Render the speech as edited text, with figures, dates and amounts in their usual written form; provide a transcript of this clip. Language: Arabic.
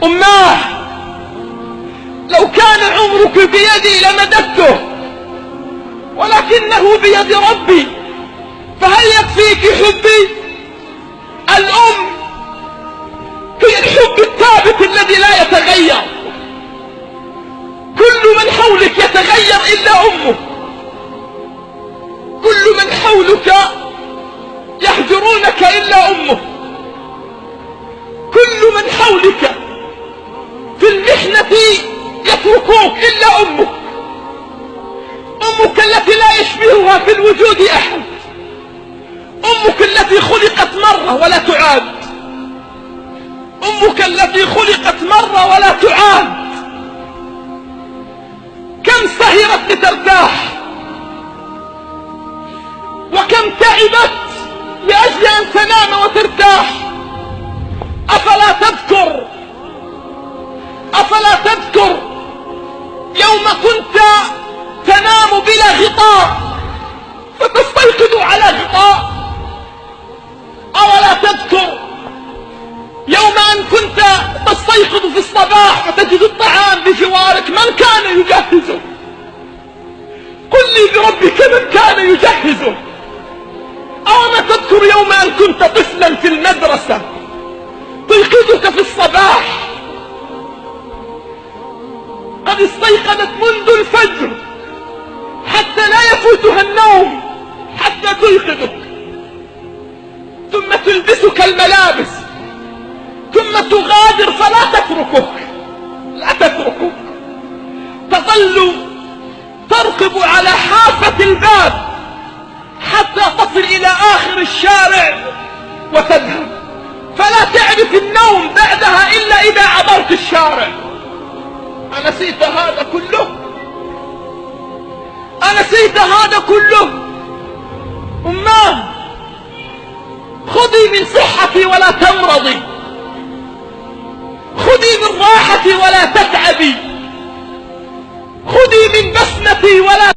أماه، لو كان عمرك بيدي لمددته، ولكنه بيد ربي، فهل يكفيك حبي؟ الأم هي الحب الثابت الذي لا يتغير. كل من حولك يتغير إلا أمك، كل من حولك يهجرونك إلا أمك، كل من حولك في المحنة يتركوك إلا أمك. أمك التي لا يشبهها في الوجود أحد، أمك التي خلقت مرة ولا تعاد، أمك التي خلقت مرة ولا تعاد. كم سهرت لترتاح، وكم تعبت لأجل أن تنام وترتاح. أفلا تذكر يوم كنت تنام بلا غطاء فتستيقظ على غطاء؟ أولا تذكر يوم أن كنت تستيقظ في الصباح فتجد الطعام بجوارك؟ من كان يجهزه؟ قل لي بربك من كان يجهزه؟ أولا تذكر يوم أن كنت طفلا في المدرسة تيقظك في الصباح قد استيقظت منذ الفجر حتى لا يفوتها النوم حتى تيقظك، ثم تلبسك الملابس، ثم تغادر فلا تتركك، تظل ترقب على حافة الباب حتى تصل إلى آخر الشارع وتذهب، فلا تعرف النوم بعدها إلا إذا عبرت الشارع. أنسيت هذا كله؟ أنسيت هذا كله؟ أماه، خذي من صحتي ولا تمرضي، خذي من راحتي ولا تتعبي.